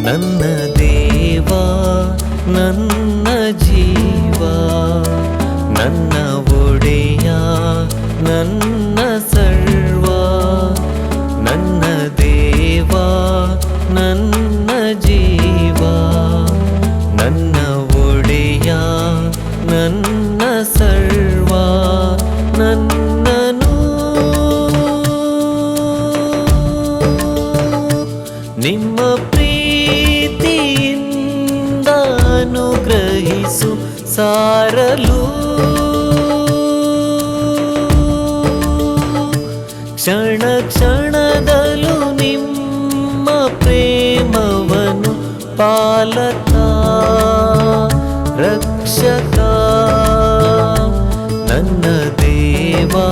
ನನ್ನ ದೇವ ನನ್ನ ಜೀವ ನನ್ನ ಒಡೆಯ ನನ್ನ ಸರ್ವ ನನ್ನ ದೇವ ನನ್ನ ಜೀವ ನನ್ನ ಒಡೆಯ ನನ್ನ ಸರ್ವ ನನ್ನನು ನಿಮ್ಮ ಪ್ರೀತಿಯಿಂದ ಅನುಗ್ರಹಿಸು ಸಾರಲು ಕ್ಷಣ ಕ್ಷಣದಲ್ಲೂ ನಿಮ್ಮ ಪ್ರೇಮವನ್ನು ಪಾಲತಾ ರಕ್ಷಕ ನನ್ನ ದೇವಾ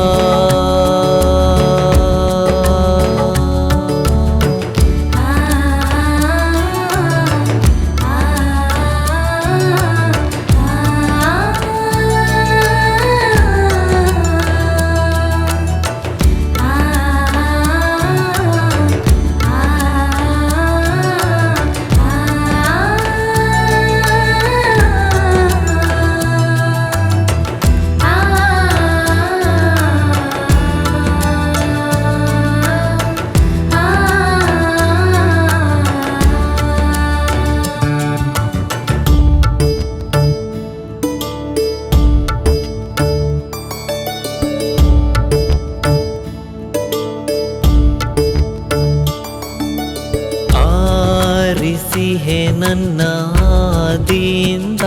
ಆರಿಸಿಹೆ ನನ್ನ ಆದಿಯಿಂದ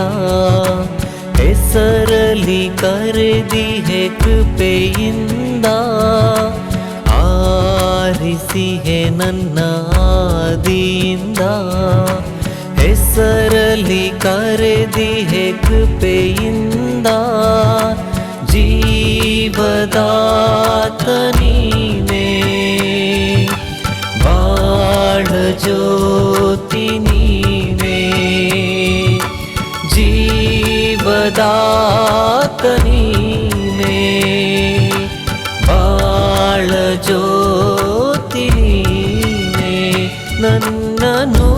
ಹೆಸರಲಿ ಕರೆದಿಹೆ ಕೃಪೆಯಿಂದ ಆರಿಸಿಹೆ ನನ್ನ ಆದಿಯಿಂದ ಹೆಸರಲಿ ಕರೆದಿಹೆ ಕೃಪೆಯಿಂದ ಜೀವದಾತ ನೀನೇ ಬಾಳ ಜ್ಯೋತಿ ನೀನೇ ಜೀವದಾತ ನೀನೇ ಬಾಳ ಜ್ಯೋತಿ ನೀನೇ ನನ್ನನು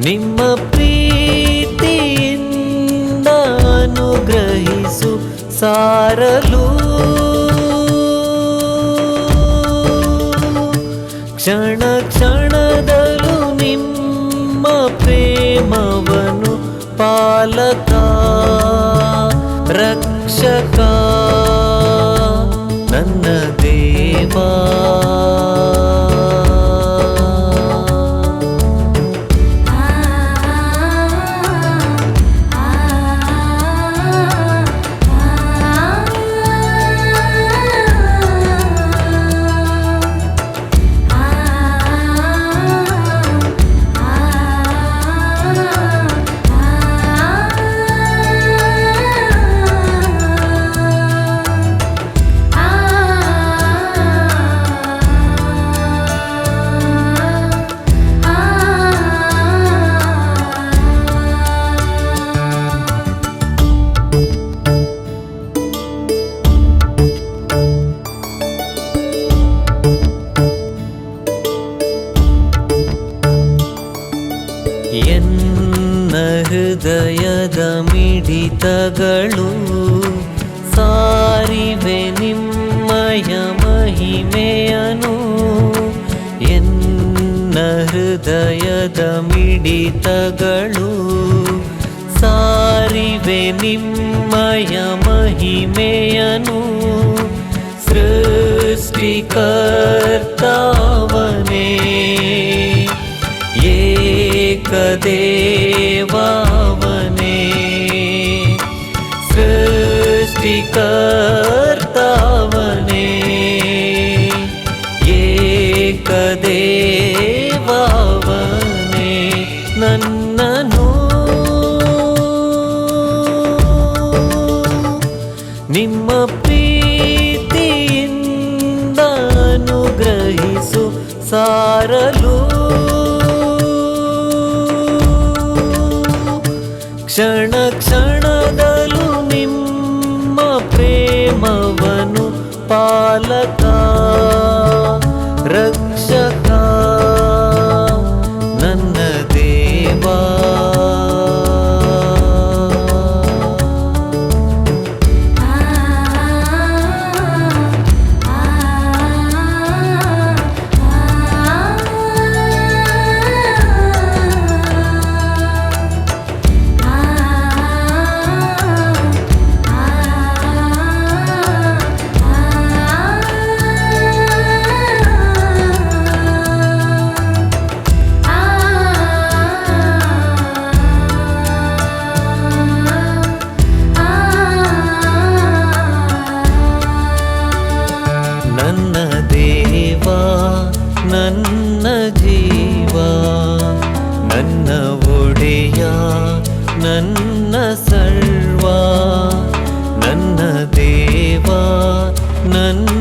ನಿಮ್ಮ ಪ್ರೀತಿಯಿಂದ ಅನುಗ್ರಹಿಸು ಸಾರಲು ಕ್ಷಣ ಕ್ಷಣದಲ್ಲೂ ನಿಮ್ಮ ಪ್ರೇಮವನ್ನು ಪಾಲಕ ರಕ್ಷಕ ನನ್ನ ದೇವಾ ಎನ್ನ ಹೃದಯದ ಮಿಡಿತಗಳು ಸಾರಿವೆ ನಿಮ್ಮಯ ಮಹಿಮೆಯನು ಎನ್ನ ಹೃದಯದ ಮಿಡಿತಗಳು ಸಾರಿವೆ ನಿಮ್ಮಯ ಮಹಿಮೆಯನು ಸೃಷ್ಟಿಕರ್ತಾವನೇ ಏಕದೇವಾವನೇ ಸೃಷ್ಟಿಕರ್ತಾವನೇ ಏಕದೇವಾವನೇ ನನ್ನನು ನಿಮ್ಮ ಪ್ರೀತಿಯಿಂದ ಅನುಗ್ರಹಿಸು ಸಾರಲು ಕ್ಷಣ ಕ್ಷಣದಲ್ಲೂ ನಿಮ್ಮ ಪ್ರೇಮವನ್ನು ಪಾಲಕ ರಕ್ಷಕ ನನ್ನ ದೇವಾ. ನನ್ನ ದೇವಾ ನನ್ನ ಜೀವ, ನನ್ನ ಒಡೆಯ ನನ್ನ ಸರ್ವ, ನನ್ನ ದೇವಾ ನನ್ನ